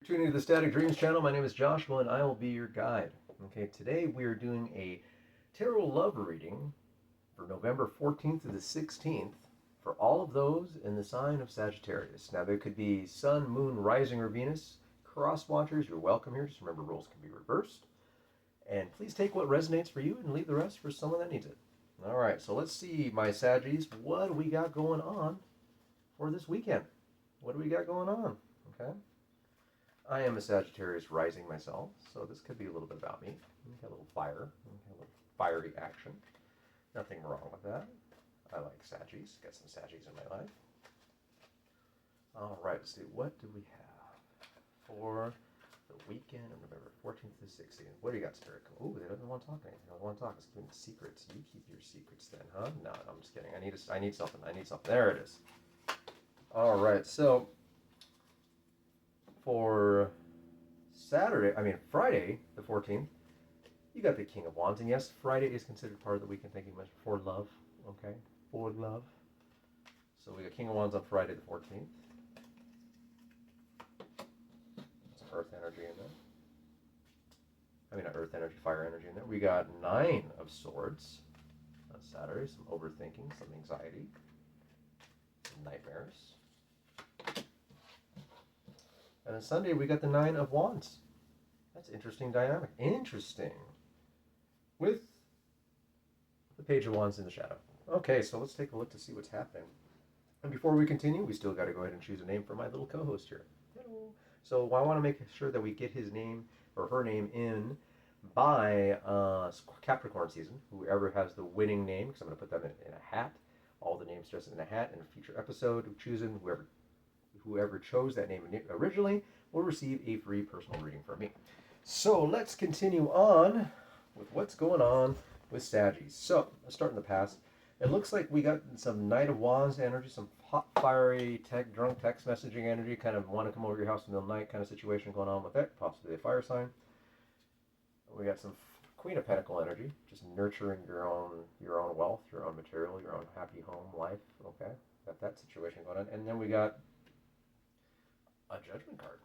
Tuning to the Static Dreams channel. My name is Joshua and I will be your guide. Okay, today we are doing a tarot love reading for November 14th to the 16th for all of those in the sign of Sagittarius. Now, there could be Sun, Moon, Rising, or Venus. Cross watchers, you're welcome here. Just remember, roles can be reversed. And please take what resonates for you and leave the rest for someone that needs it. All right, so let's see, my Saggies, what do we got going on for this weekend? What do we got going on? Okay. I am a Sagittarius rising myself, so this could be a little bit about me. Got a little fire, a little fiery action. Nothing wrong with that. I like Saggies. Got some Saggies in my life. All right, let's see. What do we have for the weekend of November 14th to 16th? What do you got, Spirit? Oh, they don't want to talk to me. They don't want to talk. It's keeping the secrets. You keep your secrets then, huh? No, I'm just kidding. I need something. I need something. There it is. All right, so for Friday, the 14th, you got the King of Wands. And yes, Friday is considered part of the weekend, thank you much, for love. Okay? For love. So we got King of Wands on Friday, the 14th. Some earth energy in there. Not earth energy, fire energy in there. We got 9 of Swords on Saturday. Some overthinking, some anxiety, some nightmares. And then Sunday, we got the 9 of Wands. That's interesting dynamic. Interesting. With the Page of Wands in the shadow. Okay, so let's take a look to see what's happening. And before we continue, we still got to go ahead and choose a name for my little co-host here. Hello. So I want to make sure that we get his name or her name in by Capricorn season. Whoever has the winning name, because I'm going to put them in a hat. All the names just in a hat in a future episode. Choosing whoever chose that name originally will receive a free personal reading from me. So let's continue on with what's going on with Saggies. So let's start in the past. It looks like we got some Knight of Wands energy, some hot, fiery, drunk text messaging energy, kind of want to come over your house in the middle of the night kind of situation going on with it, possibly a fire sign. We got some Queen of Pentacle energy, just nurturing your own wealth, your own material, your own happy home life. Okay, got that situation going on. And then we got a Judgment card.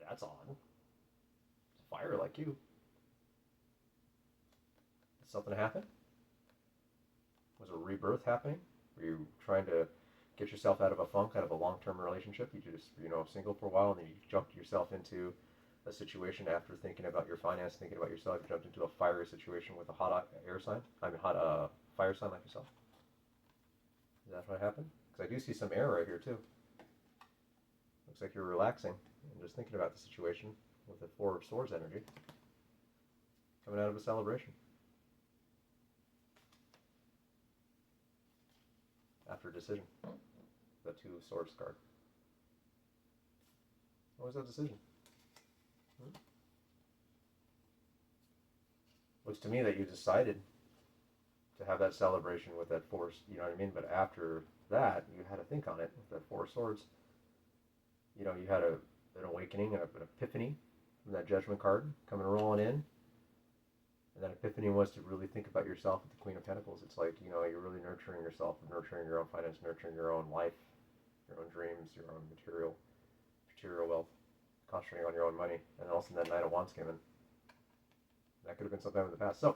That's odd. It's fire like you. Did something happen? Was a rebirth happening? Were you trying to get yourself out of a funk, out of a long-term relationship? You just, single for a while, and then you jumped yourself into a situation after thinking about your finance, thinking about yourself. You jumped into a fiery situation with a hot air sign. Hot fire sign like yourself. Is that what happened? Because I do see some air right here too. Looks like you're relaxing and just thinking about the situation with the 4 of Swords energy coming out of a celebration. After a decision. The 2 of Swords card. What was that decision? Looks to me that you decided to have that celebration with that force, you know what I mean? But after that, you had to think on it with that 4 of Swords. You had an awakening, an epiphany from that Judgment card coming rolling in. And that epiphany was to really think about yourself with the Queen of Pentacles. It's like, you're really nurturing yourself, nurturing your own finance, nurturing your own life, your own dreams, your own material wealth, concentrating on your own money. And then all of a sudden that Knight of Wands came in. That could have been sometime in the past. So,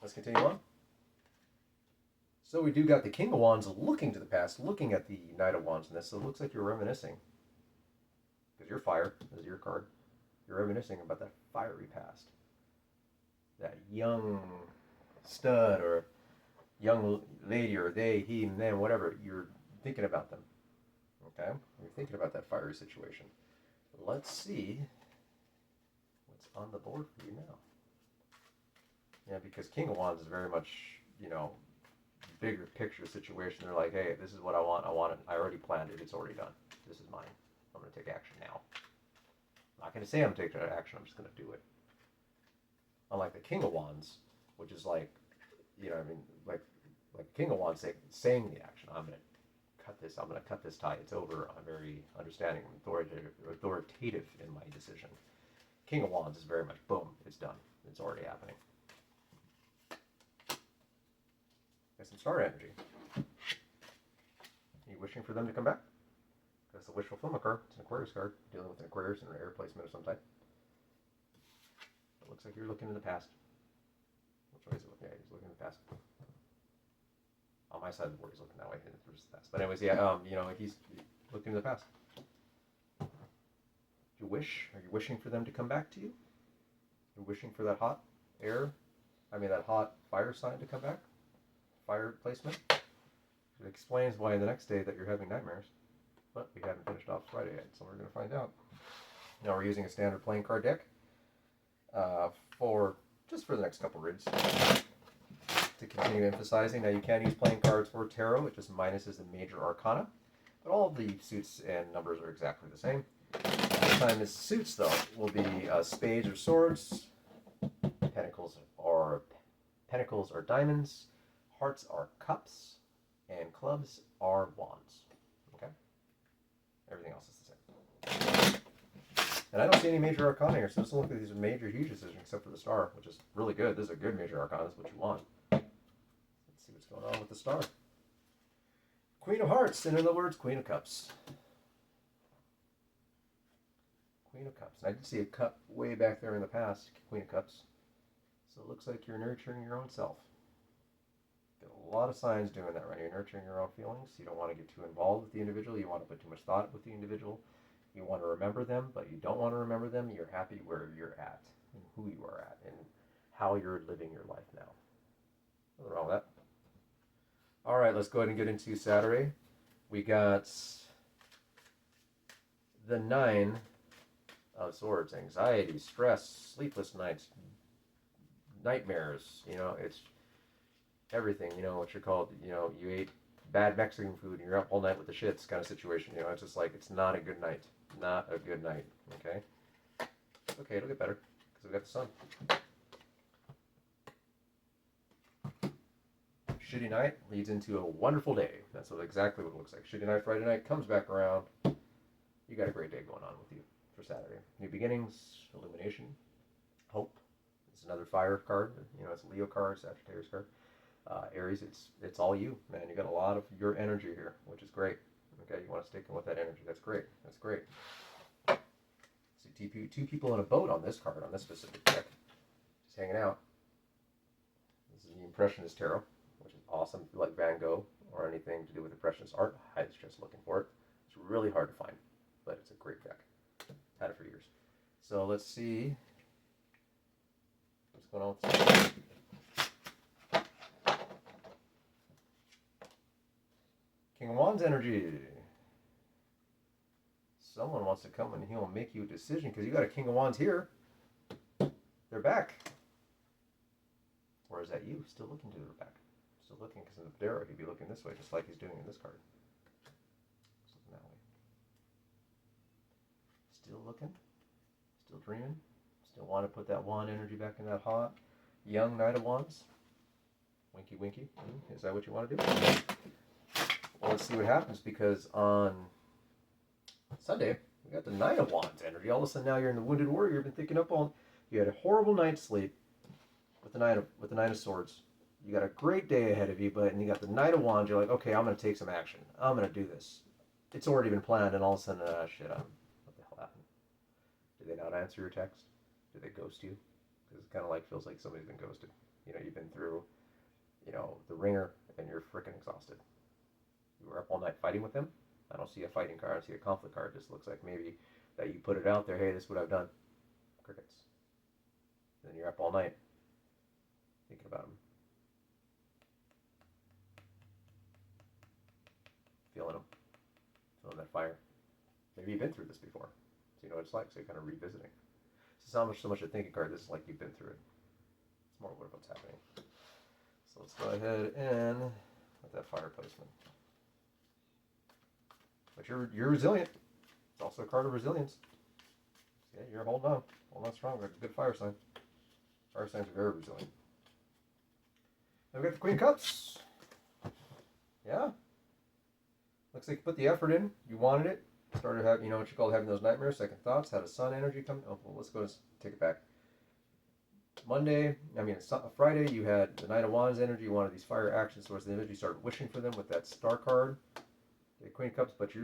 let's continue on. So we do got the King of Wands looking to the past, looking at the Knight of Wands in this. So it looks like you're reminiscing. Because you're fire, this is your card. You're reminiscing about that fiery past. That young stud or young lady or they, he, and them, whatever. You're thinking about them. Okay? You're thinking about that fiery situation. Let's see what's on the board for you now. Yeah, because King of Wands is very much, bigger picture situation. They're like, hey, this is what I want it. I already planned it. It's already done. This is mine. I'm going to take action now. I'm not going to say I'm taking action. I'm just going to do it. Unlike the King of Wands, which is like, like King of Wands saying the action. I'm going to cut this tie. It's over. I'm very understanding and authoritative in my decision. King of Wands is very much, boom, it's done. It's already happening. Got some star energy. Are you wishing for them to come back? That's a wish fulfillment card. It's an Aquarius card, dealing with an Aquarius and an air placement of some type. It looks like you're looking in the past. Which way is it looking? Yeah, he's looking in the past. On my side of the board, he's looking that way, and it's the past. But anyways, yeah, he's looking in the past. Do you wish? Are you wishing for them to come back to you? You're wishing for that hot that hot fire sign to come back? Fire placement? It explains why the next day that you're having nightmares. But we haven't finished off Friday yet, so we're going to find out. Now we're using a standard playing card deck for the next couple rids to continue emphasizing. Now you can use playing cards for tarot. It just minuses the major arcana, but all of the suits and numbers are exactly the same. This time, the suits though will be spades or swords, pentacles are diamonds, hearts are cups, and clubs are wands. Okay, everything else is the same. And I don't see any major arcana here, so this will look like these are major, huge decisions, except for the star, which is really good. This is a good major arcana. This is what you want. Let's see what's going on with the star. Queen of Hearts, and in other words, Queen of Cups. Queen of Cups. And I did see a cup way back there in the past, Queen of Cups. So it looks like you're nurturing your own self. Got a lot of signs doing that right. You're nurturing your own feelings. You don't want to get too involved with the individual. You want to put too much thought with the individual. You want to remember them, but you don't want to remember them. You're happy where you're at, and who you are at, and how you're living your life now. Nothing wrong with that. All right, let's go ahead and get into Saturday. We got the 9 of Swords. Anxiety, stress, sleepless nights, nightmares. It's everything. What you're called. You ate bad Mexican food and you're up all night with the shits kind of situation. It's just like, it's not a good night. Not a good night. Okay? Okay, it'll get better because we got the sun. Shitty night leads into a wonderful day. That's exactly what it looks like. Shitty night, Friday night comes back around. You got a great day going on with you for Saturday. New beginnings, illumination, hope. It's another fire card. It's a Leo card, Sagittarius card. Aries, it's all you, man. You got a lot of your energy here, which is great. Okay, you want to stick in with that energy. That's great. That's great. See, two people in a boat on this card, on this specific deck, just hanging out. This is the Impressionist Tarot, which is awesome. If you like Van Gogh or anything to do with Impressionist art, I highly suggest looking for it. It's really hard to find, but it's a great deck. Had it for years. So let's see what's going on with this. King of Wands energy. Someone wants to come and he'll make you a decision because you got a King of Wands here. They're back. Or is that you still looking to their back? Still looking, because in the Padero he'd be looking this way, just like he's doing in this card. He's looking that way. Still looking. Still dreaming. Still want to put that wand energy back in that hot, young Knight of Wands. Winky, winky. Is that what you want to do? Well, let's see what happens, because on Sunday, we got the Knight of Wands energy. All of a sudden now you're in the Wounded Warrior. You've been thinking up all... You had a horrible night's sleep with the Knight of Swords. You got a great day ahead of you, and you got the Knight of Wands. You're like, okay, I'm going to take some action. I'm going to do this. It's already been planned, and all of a sudden, what the hell happened? Did they not answer your text? Did they ghost you? Because it kind of feels like somebody's been ghosted. You've been through, the ringer, and you're freaking exhausted. You were up all night fighting with them. I don't see a fighting card. I see a conflict card. Just looks like maybe that you put it out there. Hey, this is what I've done. Crickets. Then you're up all night thinking about them. Feeling them. Feeling that fire. Maybe you've been through this before. So you know what it's like. So you're kind of revisiting. It's not so much a thinking card. This is like you've been through it. It's more what's happening. So let's go ahead and with that fire placement. But you're resilient. It's also a card of resilience. Yeah, you're holding on. Holding on strong. It's a good fire sign. Fire signs are very resilient. Then we got the Queen of Cups. Yeah. Looks like you put the effort in. You wanted it. Started having, what you call having those nightmares, second thoughts. Had a sun energy come. Oh, well, let's go take it back. Friday, you had the Knight of Wands energy. You wanted these fire actions towards the image. You started wishing for them with that star card. The Queen of Cups, but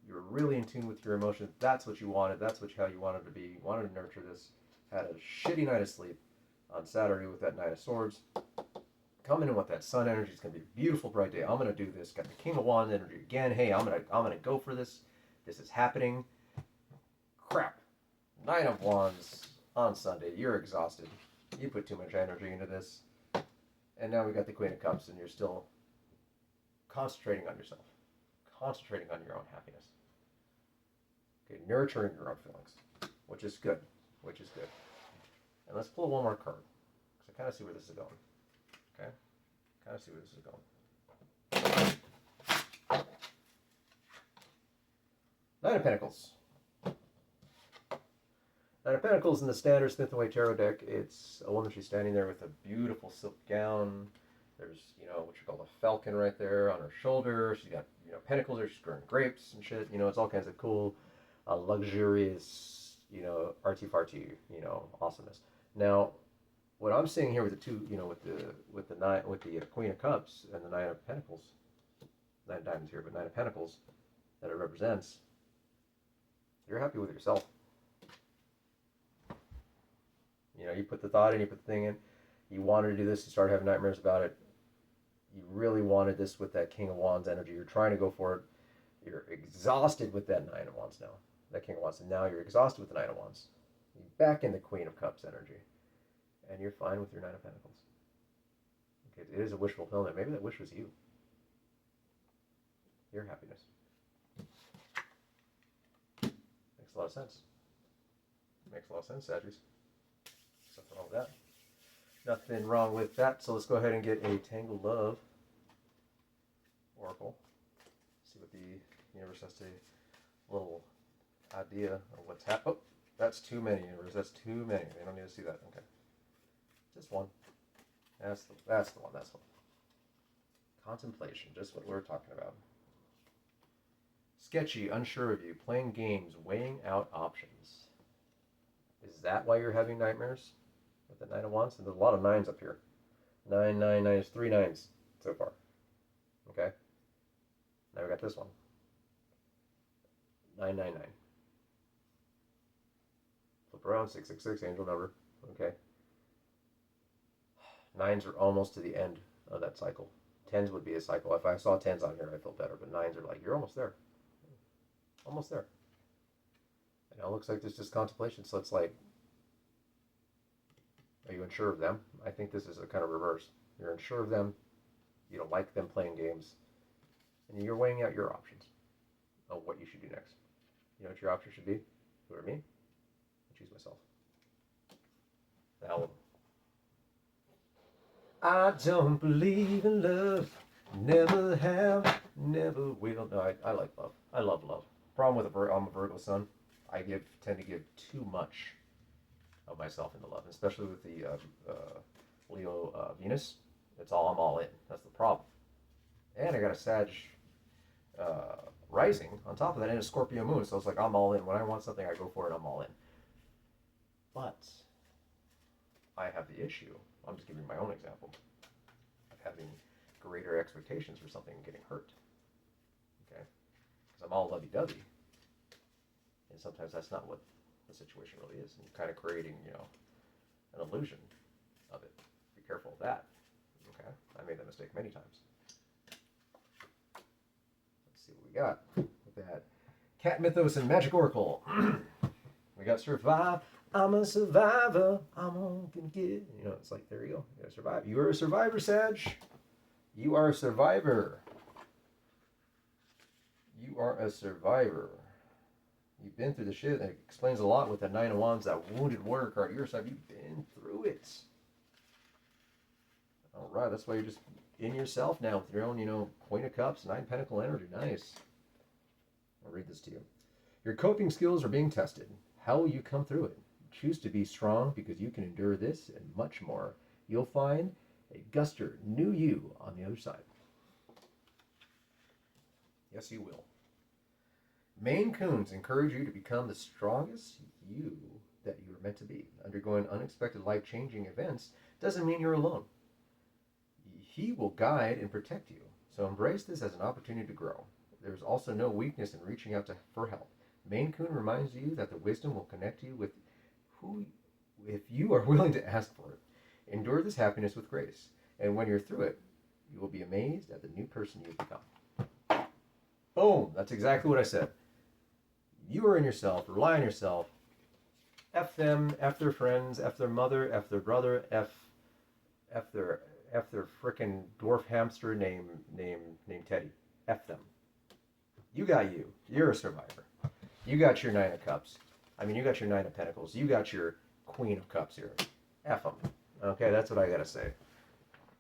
You were really in tune with your emotions. That's what you wanted. That's how you wanted to be. You wanted to nurture this. Had a shitty night of sleep on Saturday with that Knight of Swords. Coming in with that Sun energy. It's gonna be a beautiful, bright day. I'm gonna do this. Got the King of Wands energy again. Hey, I'm gonna go for this. This is happening. Crap. Knight of Wands on Sunday. You're exhausted. You put too much energy into this. And now we got the Queen of Cups, and you're still concentrating on yourself. Concentrating on your own happiness. Okay, nurturing your own feelings, which is good. And let's pull one more card, because I kind of see where this is going. Okay? Kind of see where this is going. Nine of Pentacles. Nine of Pentacles in the standard Smith & Wesson Tarot deck. It's a woman. She's standing there with a beautiful silk gown. There's, what you call a falcon right there on her shoulder. She's got, pentacles. She's growing grapes and shit. It's all kinds of cool, luxurious, arty-farty, awesomeness. Now, what I'm seeing here with the two, with the Queen of Cups and the Nine of Pentacles, Nine of Diamonds here, but Nine of Pentacles that it represents, you're happy with yourself. You put the thought in, you put the thing in. You wanted to do this, you started having nightmares about it. You really wanted this with that King of Wands energy. You're trying to go for it. You're exhausted with that Nine of Wands now. That King of Wands. And now you're exhausted with the Nine of Wands. You're back in the Queen of Cups energy. And you're fine with your Nine of Pentacles. Okay, it is a wish fulfillment. Maybe that wish was you. Your happiness. Makes a lot of sense. Makes a lot of sense, Sagittarius. Nothing wrong with that. Nothing wrong with that. So let's go ahead and get a Tangled Love Oracle. See what the universe has to a little idea of what's happening. Oh, that's too many, universe. That's too many. They don't need to see that. Okay. Just one. That's the one. That's one. Contemplation. Just what we were talking about. Sketchy, unsure of you, playing games, weighing out options. Is that why you're having nightmares? With the Nine of Wands? And there's a lot of nines up here. 9, 9, 9 is 3 nines so far. Okay? Now we got this one. 9, 9, 9. Flip around, 6, 6, 6, angel number. Okay. Nines are almost to the end of that cycle. Tens would be a cycle. If I saw tens on here, I'd feel better. But nines are like, you're almost there. Almost there. And now it looks like there's just contemplation. So it's like, are you unsure of them? I think this is a kind of reverse. You're unsure of them. You don't like them playing games. And you're weighing out your options of what you should do next. You know what your options should be? Who are me? I choose myself. Now, I don't believe in love. Never have, never will. No, I like love. I love love. Problem with I'm a Virgo sun. I tend to give too much of myself into love, especially with the Leo Venus. I'm all in. That's the problem. And I got a Sag rising on top of that, and a Scorpio moon. So it's like I'm all in. When I want something, I go for it. I'm all in. But I have the issue. I'm just giving my own example of having greater expectations for something and getting hurt. Okay, because I'm all lovey-dovey, and sometimes that's not what the situation really is, and you're kind of creating, an illusion of it. Be careful of that. Okay, I made that mistake many times. Let's see what we got with that Cat Mythos and Magic Oracle. We got Survive. I'm a survivor. I'm all gonna get. It's like, there you go. You gotta survive. You are a survivor, Sag. You are a survivor. You are a survivor. You've been through the shit. That explains a lot with the Nine of Wands, that wounded warrior card. You've been through it. All right, that's why you're just in yourself now with your own, Queen of Cups, Nine Pentacle energy. Nice. I'll read this to you. Your coping skills are being tested. How will you come through it? Choose to be strong because you can endure this and much more. You'll find a guster, new you on the other side. Yes, you will. Maine Coons encourage you to become the strongest you that you are meant to be. Undergoing unexpected life-changing events doesn't mean you're alone. He will guide and protect you. So embrace this as an opportunity to grow. There's also no weakness in reaching out for help. Maine Coon reminds you that the wisdom will connect you with who, if you are willing to ask for it. Endure this happiness with grace, and when you're through it, you will be amazed at the new person you've become. Boom! That's exactly what I said. You are in yourself. Rely on yourself. F them. F their friends. F their mother. F their brother. F their frickin' dwarf hamster named Teddy. F them. You got you. You're a survivor. You got your Nine of Cups. I mean, you got your Nine of Pentacles. You got your Queen of Cups here. F them. Okay, that's what I gotta say.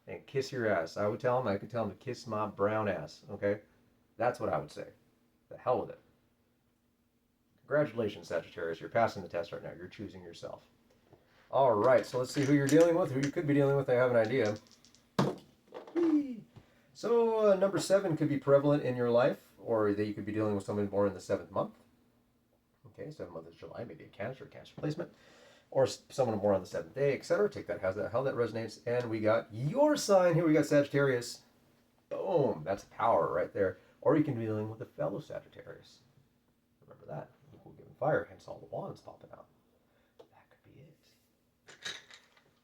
And kiss your ass. I could tell him to kiss my brown ass. Okay? That's what I would say. The hell with it. Congratulations, Sagittarius. You're passing the test right now. You're choosing yourself. All right, so let's see who you're dealing with, who you could be dealing with. I have an idea. So number 7 could be prevalent in your life, or that you could be dealing with someone born in the 7th month. Okay, 7th month is July, maybe a Cancer placement, or someone born on the 7th day, etc. Take that how that resonates. And we got your sign here. We got Sagittarius. Boom, that's power right there. Or you can be dealing with a fellow Sagittarius. Remember that. Equal given fire, hence all the wands popping out. That could be it.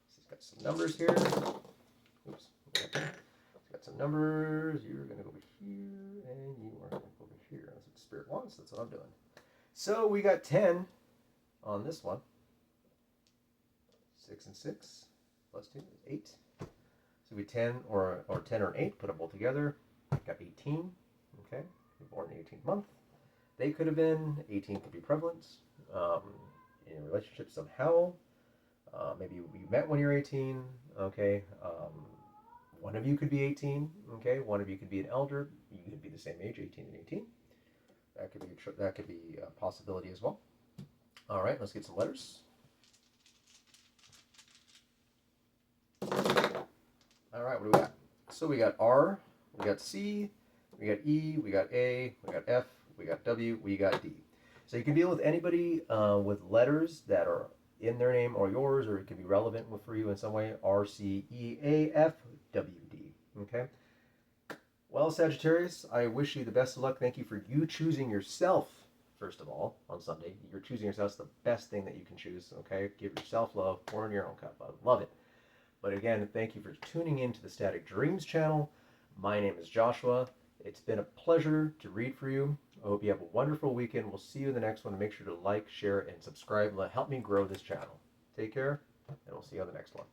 So it's got some numbers here. Oops. It's got some numbers. You're going to go over here, and you are going to go over here. That's what the Spirit wants. That's what I'm doing. So we got 10 on this one. 6 and 6 plus 2 is 8. So we 10 or 10 or an 8, put them both together. Got 18. Okay, you're born in the 18th month. They could have been 18 could be prevalent in a relationship somehow. Maybe you met when you're 18. Okay, one of you could be 18. Okay, one of you could be an elder. You could be the same age, 18 and 18. That could be a possibility as well. All right, let's get some letters. All right, what do we got? So we got R, we got C, we got E, we got A, we got F, we got W, we got D. So you can deal with anybody with letters that are in their name or yours, or it can be relevant for you in some way. R, C, E, A, F, W, D. Okay? Well, Sagittarius, I wish you the best of luck. Thank you for you choosing yourself, first of all, on Sunday. You're choosing yourself. It's the best thing that you can choose, okay? Give yourself love. Pour in your own cup. I love it. But again, thank you for tuning in to the Static Dreams channel. My name is Joshua. It's been a pleasure to read for you. I hope you have a wonderful weekend. We'll see you in the next one. Make sure to like, share, and subscribe. Help me grow this channel. Take care, and we'll see you on the next one.